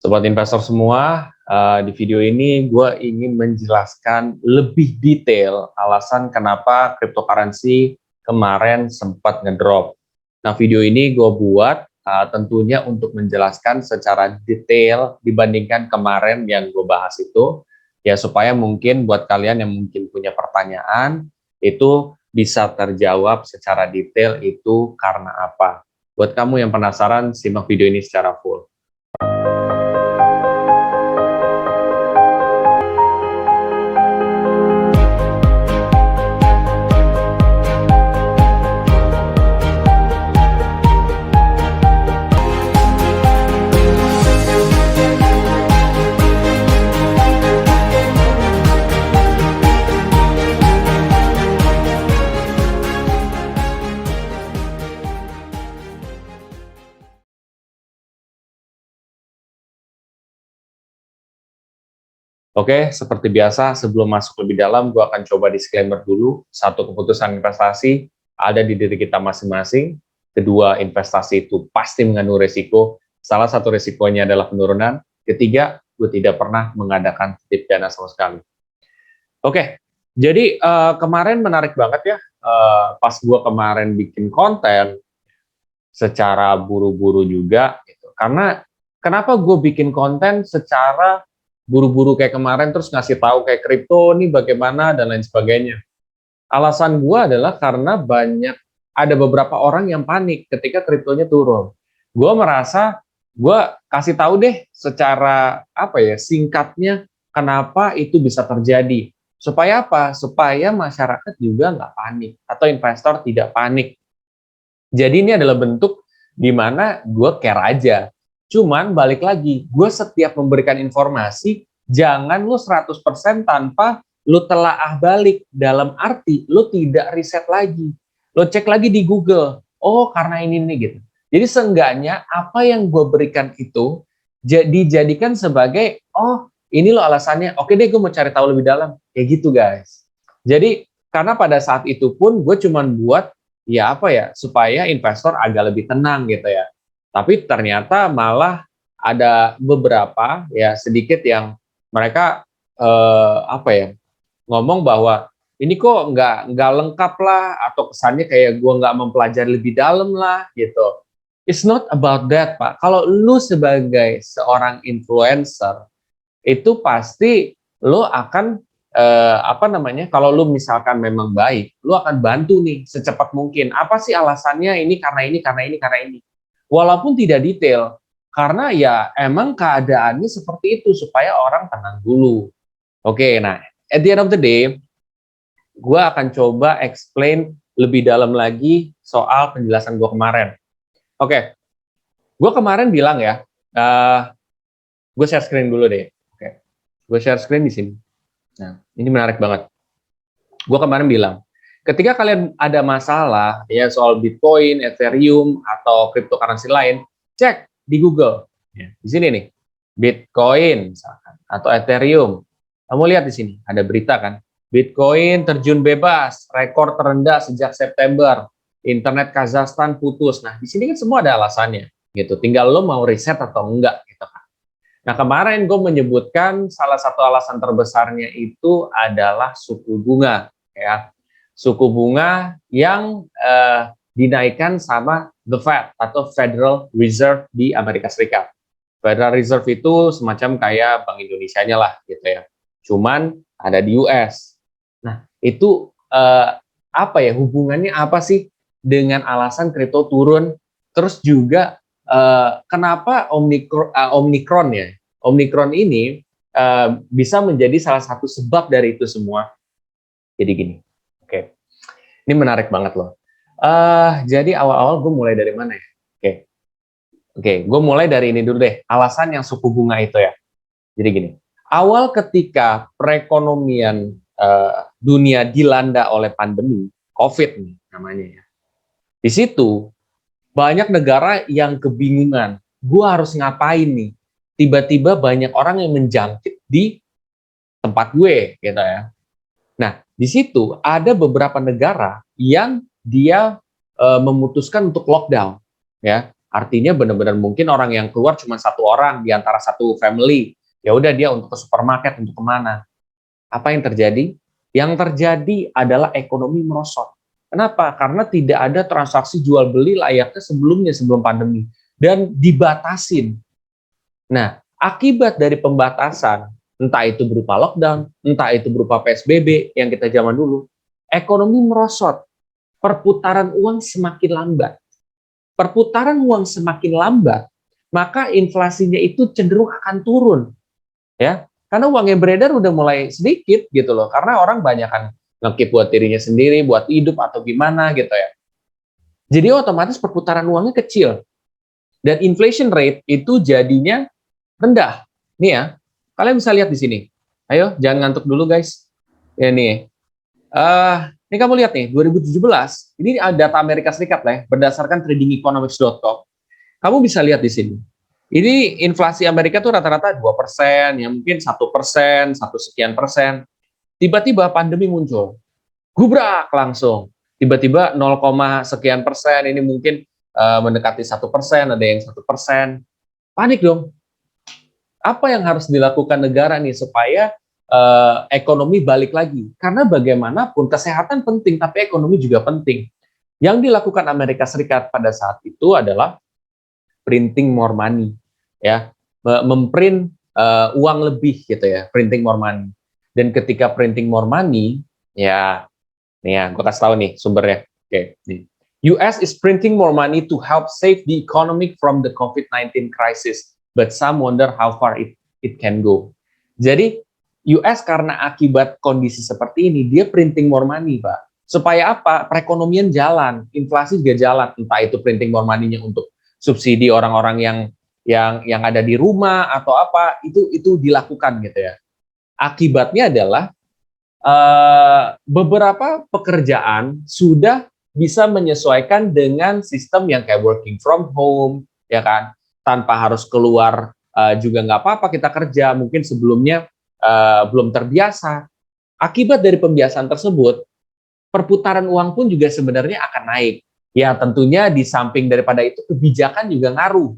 Sobat investor semua, di video ini gue ingin menjelaskan lebih detail alasan kenapa cryptocurrency kemarin sempat ngedrop. Nah, video ini gue buat tentunya untuk menjelaskan secara detail dibandingkan kemarin yang gue bahas itu, ya supaya mungkin buat kalian yang mungkin punya pertanyaan, itu bisa terjawab secara detail itu karena apa. Buat kamu yang penasaran, simak video ini secara full. Oke, seperti biasa, sebelum masuk lebih dalam, gue akan coba disclaimer dulu. Satu, keputusan investasi ada di diri kita masing-masing. Kedua, investasi itu pasti mengandung resiko. Salah satu resikonya adalah penurunan. Ketiga, gue tidak pernah mengadakan titip dana sama sekali. Oke, jadi kemarin menarik banget ya. Pas gue kemarin bikin konten, secara buru-buru juga. Gitu. Karena kenapa gue bikin konten secara buru-buru kayak kemarin terus ngasih tahu kayak kripto nih bagaimana dan lain sebagainya. Alasan gue adalah karena ada beberapa orang yang panik ketika kriptonya turun. Gue merasa gue kasih tahu deh secara singkatnya kenapa itu bisa terjadi. Supaya apa? Supaya masyarakat juga nggak panik atau investor tidak panik. Jadi ini adalah bentuk di mana gue care aja. Cuman balik lagi, gue setiap memberikan informasi, jangan lu 100% tanpa lu telaah balik. Dalam arti, lu tidak riset lagi. Lu cek lagi di Google, oh karena ini nih gitu. Jadi seenggaknya apa yang gue berikan itu dijadikan sebagai, oh ini lo alasannya, oke deh gue mau cari tahu lebih dalam. Kayak gitu guys. Jadi karena pada saat itu pun gue cuman buat supaya investor agak lebih tenang gitu ya. Tapi ternyata malah ada beberapa ya sedikit yang mereka ngomong bahwa ini kok nggak lengkap lah atau kesannya kayak gue nggak mempelajari lebih dalam lah gitu. It's not about that, Pak. Kalau lu sebagai seorang influencer itu pasti lu akan kalau lu misalkan memang baik, lu akan bantu nih secepat mungkin. Apa sih alasannya ini karena ini, karena ini, karena ini. Walaupun tidak detail, karena ya emang keadaannya seperti itu, supaya orang tenang dulu. Oke, nah, at the end of the day, gue akan coba explain lebih dalam lagi soal penjelasan gue kemarin. Oke, gue kemarin bilang ya, gue share screen dulu deh. Oke, gue share screen di sini. Nah, ini menarik banget. Gue kemarin bilang, ketika kalian ada masalah ya soal Bitcoin, Ethereum, atau cryptocurrency lain, cek di Google. Ya, di sini nih, Bitcoin misalkan, atau Ethereum. Kamu lihat di sini, ada berita kan? Bitcoin terjun bebas, rekor terendah sejak September. Internet Kazakhstan putus. Nah, di sini kan semua ada alasannya. Gitu. Tinggal lo mau riset atau enggak. Gitu kan. Nah, kemarin gue menyebutkan salah satu alasan terbesarnya itu adalah suku bunga, ya. Suku bunga yang dinaikkan sama the Fed atau Federal Reserve di Amerika Serikat. Federal Reserve itu semacam kayak Bank Indonesianya lah, gitu ya. Cuman ada di US. Nah, itu hubungannya apa sih dengan alasan kripto turun? Terus juga kenapa Omicron ya? Omicron ini bisa menjadi salah satu sebab dari itu semua. Jadi gini, oke. Ini menarik banget loh. Jadi awal-awal gue mulai dari mana ya? Oke, gue mulai dari ini dulu deh. Alasan yang suku bunga itu ya. Jadi gini, awal ketika perekonomian dunia dilanda oleh pandemi COVID nih namanya ya. Di situ banyak negara yang kebingungan, gue harus ngapain nih? Tiba-tiba banyak orang yang menjangkit di tempat gue, gitu ya. Nah, di situ ada beberapa negara yang dia memutuskan untuk lockdown, ya. Artinya benar-benar mungkin orang yang keluar cuma satu orang di antara satu family. Ya udah dia untuk ke supermarket, untuk kemana. Apa yang terjadi? Yang terjadi adalah ekonomi merosot. Kenapa? Karena tidak ada transaksi jual beli layaknya sebelumnya, sebelum pandemi. Dan dibatasin. Nah, akibat dari pembatasan, entah itu berupa lockdown, entah itu berupa PSBB yang kita zaman dulu, ekonomi merosot, perputaran uang semakin lambat. Perputaran uang semakin lambat, maka inflasinya itu cenderung akan turun, ya. Karena uang yang beredar udah mulai sedikit gitu loh, karena orang banyak kan ngekip buat dirinya sendiri, buat hidup atau gimana gitu ya. Jadi otomatis perputaran uangnya kecil dan inflation rate itu jadinya rendah. Nih ya, kalian bisa lihat di sini. Ayo, jangan ngantuk dulu guys. Ya nih. Ini kamu lihat nih, 2017, ini data Amerika Serikat lah ya, berdasarkan tradingeconomics.com. Kamu bisa lihat di sini. Ini inflasi Amerika tuh rata-rata 2%, ya mungkin 1%, satu sekian persen. Tiba-tiba pandemi muncul. Gubrak langsung. Tiba-tiba 0, sekian persen, ini mungkin mendekati 1%, ada yang 1%. Panik dong. Apa yang harus dilakukan negara nih supaya ekonomi balik lagi? Karena bagaimanapun kesehatan penting, tapi ekonomi juga penting. Yang dilakukan Amerika Serikat pada saat itu adalah printing more money, ya, memprint uang lebih gitu ya, printing more money. Dan ketika printing more money, ya, nih ya, gue kasih tahu nih sumbernya. Oke, nih. US is printing more money to help save the economy from the COVID-19 crisis, but some wonder how far it can go. Jadi US karena akibat kondisi seperti ini, dia printing more money, Pak. Supaya apa? Perekonomian jalan, inflasi juga jalan. Entah itu printing more money-nya untuk subsidi orang-orang yang ada di rumah atau apa, itu dilakukan gitu ya. Akibatnya adalah beberapa pekerjaan sudah bisa menyesuaikan dengan sistem yang kayak working from home, ya kan, tanpa harus keluar juga nggak apa-apa kita kerja, mungkin sebelumnya belum terbiasa. Akibat dari pembiasaan tersebut, perputaran uang pun juga sebenarnya akan naik. Ya tentunya di samping daripada itu kebijakan juga ngaruh.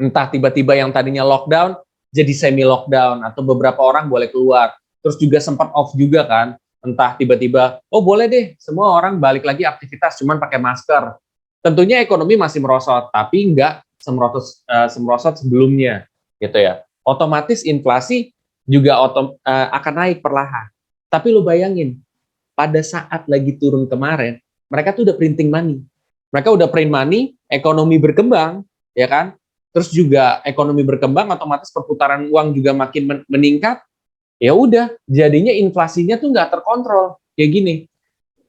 Entah tiba-tiba yang tadinya lockdown jadi semi lockdown atau beberapa orang boleh keluar. Terus juga sempat off juga kan. Entah tiba-tiba oh boleh deh semua orang balik lagi aktivitas cuman pakai masker. Tentunya ekonomi masih merosot tapi nggak semrosot sebelumnya gitu ya. Otomatis inflasi juga akan naik perlahan. Tapi lo bayangin pada saat lagi turun kemarin, mereka tuh udah printing money. Mereka udah print money, ekonomi berkembang, ya kan? Terus juga ekonomi berkembang, otomatis perputaran uang juga makin meningkat. Ya udah, jadinya inflasinya tuh nggak terkontrol. Kayak gini,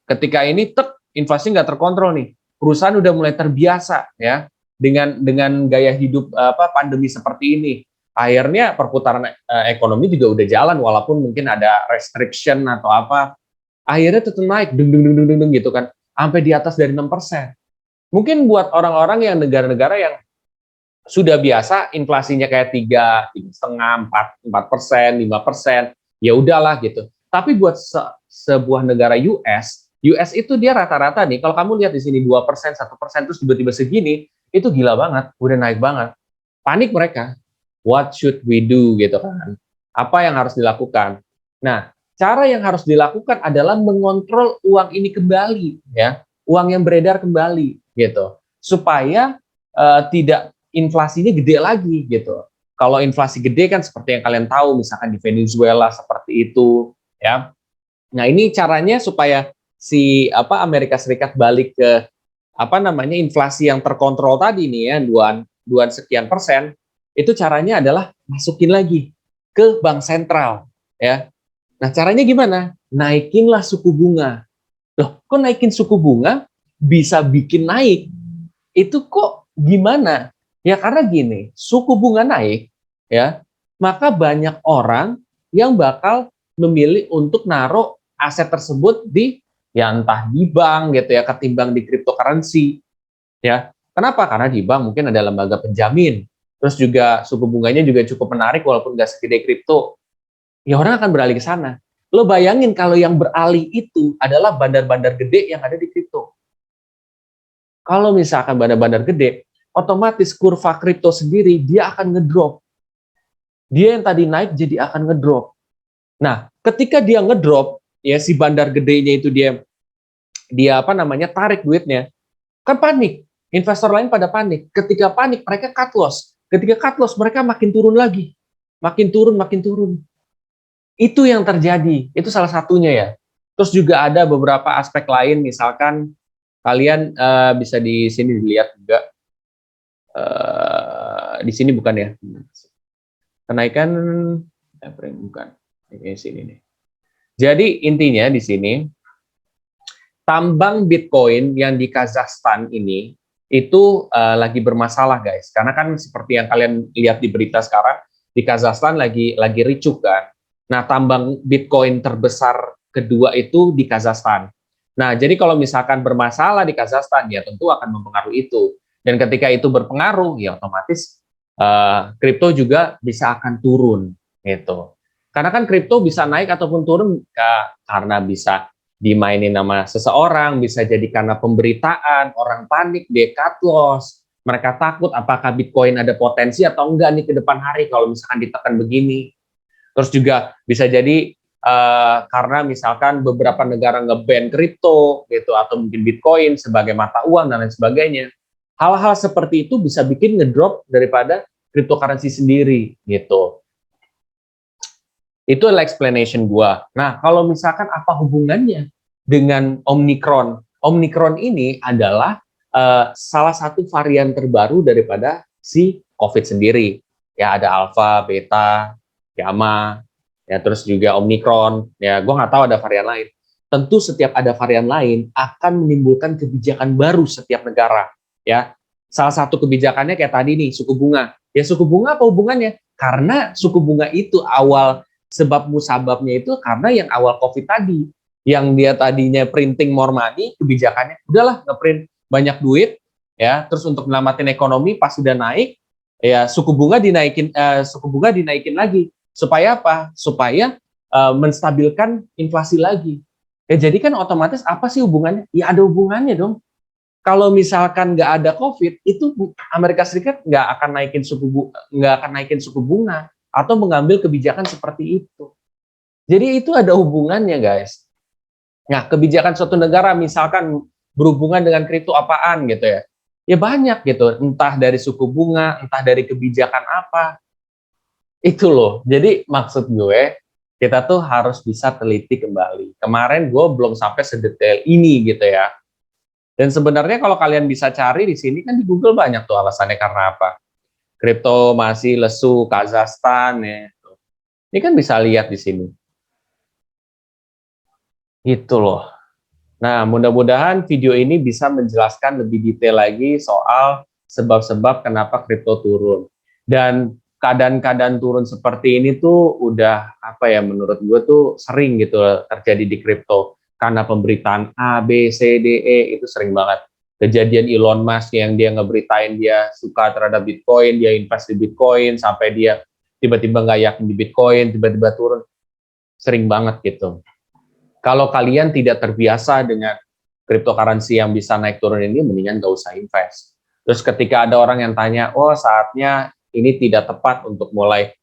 ketika ini inflasi nggak terkontrol nih, perusahaan udah mulai terbiasa ya dengan gaya hidup pandemi seperti ini. Akhirnya perputaran ekonomi juga udah jalan, walaupun mungkin ada restriction atau apa. Akhirnya tetap naik, dung gitu kan, sampai di atas dari 6%. Mungkin buat orang-orang yang negara-negara yang sudah biasa inflasinya kayak 3,5, 4%, 5%, ya udahlah gitu. Tapi buat sebuah negara US itu dia rata-rata nih, kalau kamu lihat di sini 2%, 1%, terus tiba-tiba segini, itu gila banget, udah naik banget. Panik mereka. What should we do gitu kan? Apa yang harus dilakukan? Nah, cara yang harus dilakukan adalah mengontrol uang ini kembali, ya, uang yang beredar kembali, gitu, supaya tidak inflasinya gede lagi, gitu. Kalau inflasi gede kan seperti yang kalian tahu, misalkan di Venezuela seperti itu, ya. Nah, ini caranya supaya si Amerika Serikat balik ke inflasi yang terkontrol tadi nih ya, duaan sekian persen, itu caranya adalah masukin lagi ke bank sentral, ya. Nah, caranya gimana? Naikinlah suku bunga. Loh, kok naikin suku bunga bisa bikin naik? Itu kok gimana? Ya karena gini, suku bunga naik, ya, maka banyak orang yang bakal memilih untuk naruh aset tersebut di ya entah di bank gitu ya, ketimbang di cryptocurrency, ya. Kenapa? Karena di bank mungkin ada lembaga penjamin, terus juga suku bunganya juga cukup menarik walaupun nggak segede kripto. Ya orang akan beralih ke sana. Lo bayangin kalau yang beralih itu adalah bandar-bandar gede yang ada di kripto. Kalau misalkan bandar-bandar gede, otomatis kurva kripto sendiri dia akan ngedrop. Dia yang tadi naik jadi akan ngedrop. Nah, ketika dia ngedrop, ya si bandar gedenya itu dia apa namanya tarik duitnya, kan panik. Investor lain pada panik. Ketika panik, mereka cut loss. Ketika cut loss, mereka makin turun lagi. Makin turun, makin turun. Itu yang terjadi. Itu salah satunya ya. Terus juga ada beberapa aspek lain, misalkan kalian bisa di sini dilihat juga. Di sini bukan ya. Kenaikan bukan. Ini sini nih. Jadi intinya di sini tambang Bitcoin yang di Kazakhstan ini itu lagi bermasalah guys. Karena kan seperti yang kalian lihat di berita sekarang di Kazakhstan lagi ricuh kan. Nah, tambang Bitcoin terbesar kedua itu di Kazakhstan. Nah, jadi kalau misalkan bermasalah di Kazakhstan ya tentu akan mempengaruhi itu. Dan ketika itu berpengaruh ya otomatis kripto juga bisa akan turun gitu. Karena kan kripto bisa naik ataupun turun karena bisa dimainin nama seseorang, bisa jadi karena pemberitaan, orang panik, dia cut loss, mereka takut apakah Bitcoin ada potensi atau enggak nih ke depan hari kalau misalkan ditekan begini. Terus juga bisa jadi karena misalkan beberapa negara nge-ban kripto gitu atau mungkin Bitcoin sebagai mata uang dan lain sebagainya. Hal-hal seperti itu bisa bikin ngedrop daripada cryptocurrency sendiri gitu. Itu adalah explanation gua. Nah, kalau misalkan apa hubungannya dengan Omicron? Omicron ini adalah salah satu varian terbaru daripada si COVID sendiri. Ya ada Alpha, Beta, Gamma, ya terus juga Omicron. Ya, gua nggak tahu ada varian lain. Tentu setiap ada varian lain akan menimbulkan kebijakan baru setiap negara. Ya, salah satu kebijakannya kayak tadi nih suku bunga. Ya suku bunga apa hubungannya? Karena suku bunga itu awal sebab musababnya itu karena yang awal COVID tadi, yang dia tadinya printing more money, kebijakannya udahlah ngeprint banyak duit, ya, terus untuk menyelamatin ekonomi pas sudah naik, ya suku bunga dinaikin lagi, supaya apa? Supaya menstabilkan inflasi lagi. Ya jadi kan otomatis apa sih hubungannya? Ya ada hubungannya dong. Kalau misalkan nggak ada COVID, itu Amerika Serikat nggak akan naikin suku bunga atau mengambil kebijakan seperti itu. Jadi itu ada hubungannya, guys. Nah, kebijakan suatu negara misalkan berhubungan dengan kripto apaan gitu ya. Ya banyak gitu, entah dari suku bunga, entah dari kebijakan apa. Itu loh. Jadi maksud gue, kita tuh harus bisa teliti kembali. Kemarin gue belum sampai sedetail ini gitu ya. Dan sebenarnya kalau kalian bisa cari di sini kan di Google banyak tuh alasannya karena apa. Kripto masih lesu Kazakhstan ya. Ini kan bisa lihat di sini. Gitu loh. Nah, mudah-mudahan video ini bisa menjelaskan lebih detail lagi soal sebab-sebab kenapa kripto turun. Dan keadaan-keadaan turun seperti ini tuh udah apa ya menurut gue tuh sering gitu terjadi di kripto. Karena pemberitaan A, B, C, D, E itu sering banget. Kejadian Elon Musk yang dia ngeberitain dia suka terhadap Bitcoin, dia invest di Bitcoin, sampai dia tiba-tiba nggak yakin di Bitcoin, tiba-tiba turun. Sering banget gitu. Kalau kalian tidak terbiasa dengan cryptocurrency yang bisa naik turun ini, mendingan nggak usah invest. Terus ketika ada orang yang tanya, oh saatnya ini tidak tepat untuk mulai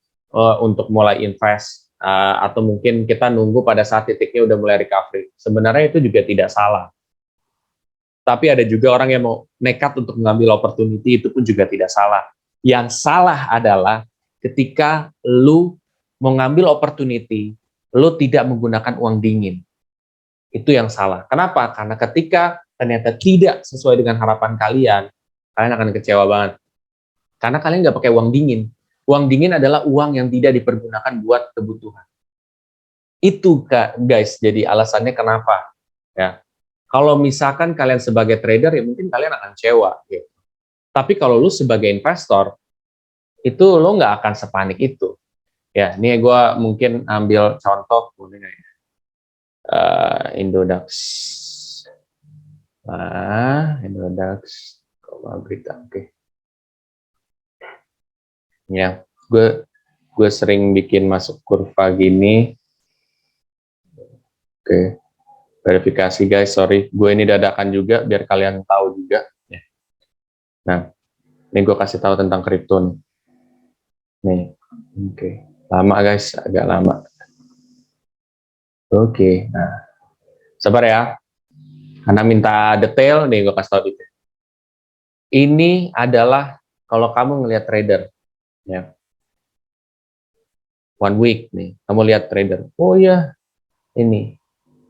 invest, atau mungkin kita nunggu pada saat titiknya udah mulai recovery. Sebenarnya itu juga tidak salah. Tapi ada juga orang yang mau nekat untuk mengambil opportunity, itu pun juga tidak salah. Yang salah adalah ketika lu mau ngambil opportunity, lu tidak menggunakan uang dingin. Itu yang salah. Kenapa? Karena ketika ternyata tidak sesuai dengan harapan kalian, kalian akan kecewa banget. Karena kalian nggak pakai uang dingin. Uang dingin adalah uang yang tidak dipergunakan buat kebutuhan. Itu guys, jadi alasannya kenapa. Ya, kalau misalkan kalian sebagai trader, ya mungkin kalian akan kecewa. Gitu. Tapi kalau lu sebagai investor, itu lo nggak akan sepanik itu. Ya, ini gue mungkin ambil contoh, Indodax. Indodax, berita, oke. Ya, gue sering bikin masuk kurva gini. Oke, verifikasi guys, sorry. Gue ini dadakan juga biar kalian tahu juga. Nah, Nih gue kasih tahu tentang kripto nih. Nih, oke. Lama guys, agak lama. Oke, nah sabar ya. Karena minta detail nih gue kasih tahu detail. Ini adalah kalau kamu ngelihat trader, ya, 1 week nih, kamu lihat trader. Oh iya, ini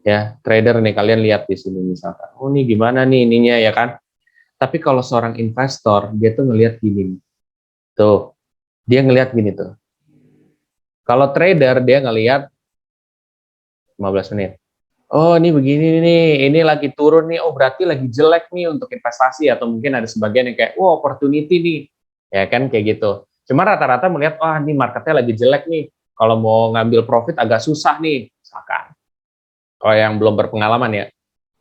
ya trader nih kalian lihat di sini misalkan. Oh ini gimana nih ininya ya kan? Tapi kalau seorang investor dia tuh ngelihat gini, tuh dia ngelihat gini tuh. Kalau trader dia ngelihat 15 menit. Oh ini begini nih, ini lagi turun nih, oh berarti lagi jelek nih untuk investasi, atau mungkin ada sebagian yang kayak, wow opportunity nih, ya kan kayak gitu. Cuma rata-rata melihat, wah ini marketnya lagi jelek nih, kalau mau ngambil profit agak susah nih, misalkan. Kalau yang belum berpengalaman ya.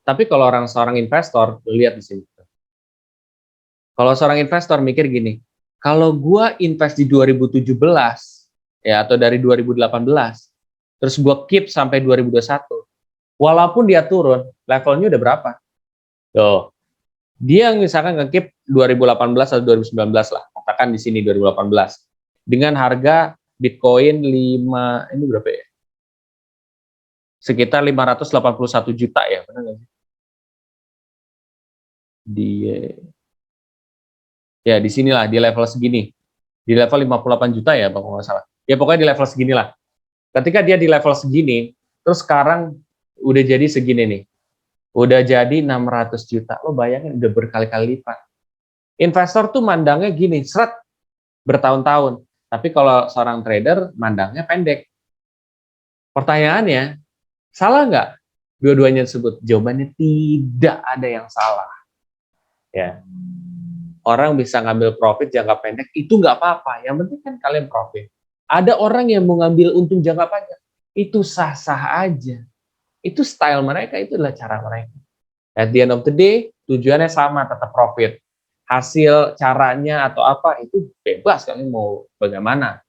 Tapi kalau seorang investor, lihat di sini. Kalau seorang investor mikir gini, kalau gua invest di 2017, ya atau dari 2018, terus gua keep sampai 2021, walaupun dia turun, levelnya udah berapa? Tuh, dia misalkan nge-keep 2018 atau 2019 lah, katakan di sini 2018, dengan harga Bitcoin 5, ini berapa ya? Sekitar 581 juta ya, benar nggak sih? Ya di sinilah, di level segini. Di level 58 juta ya, Bang, kalau nggak salah. Ya pokoknya di level segini lah. Ketika dia di level segini, terus sekarang udah jadi segini nih. Udah jadi 600 juta. Lo bayangin udah berkali-kali lipat. Investor tuh mandangnya gini, seret, bertahun-tahun. Tapi kalau seorang trader mandangnya pendek. Pertanyaannya, salah nggak dua-duanya tersebut? Jawabannya tidak ada yang salah. Ya, orang bisa ngambil profit jangka pendek itu nggak apa-apa. Yang penting kan kalian profit. Ada orang yang mau ngambil untung jangka panjang, itu sah-sah aja. Itu style mereka, itu adalah cara mereka. At the end of the day, tujuannya sama, tetap profit. Hasil caranya atau apa itu bebas kalian mau bagaimana.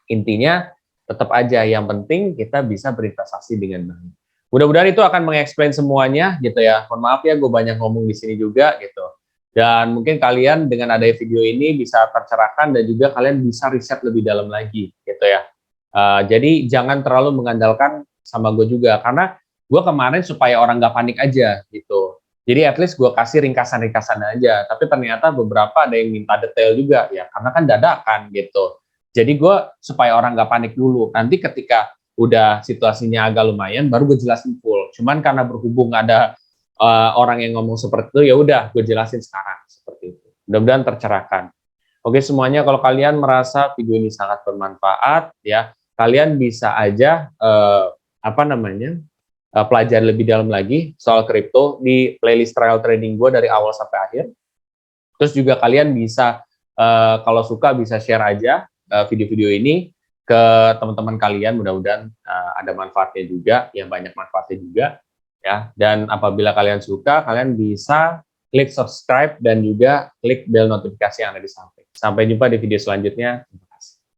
Intinya tetap aja yang penting kita bisa berinvestasi dengan baik. Mudah-mudahan itu akan mengeksplain semuanya gitu ya. Mohon maaf ya gue banyak ngomong di sini juga gitu. Dan mungkin kalian dengan ada video ini bisa tercerahkan dan juga kalian bisa riset lebih dalam lagi gitu ya. Jadi jangan terlalu mengandalkan sama gue juga karena gue kemarin supaya orang nggak panik aja gitu. Jadi at least gue kasih ringkasan-ringkasan aja. Tapi ternyata beberapa ada yang minta detail juga ya karena kan dadakan gitu. Jadi gue supaya orang nggak panik dulu. Nanti ketika udah situasinya agak lumayan, baru gue jelasin full. Cuman karena berhubung ada orang yang ngomong seperti itu, ya udah gue jelasin sekarang seperti itu. Mudah-mudahan tercerahkan. Oke semuanya, kalau kalian merasa video ini sangat bermanfaat, ya kalian bisa aja pelajari lebih dalam lagi soal kripto di playlist trial trading gue dari awal sampai akhir. Terus juga kalian bisa kalau suka bisa share aja video-video ini ke teman-teman kalian, mudah-mudahan ada manfaatnya juga, yang banyak manfaatnya juga ya. Dan apabila kalian suka, kalian bisa klik subscribe dan juga klik bel notifikasi yang ada di samping. Sampai jumpa di video selanjutnya.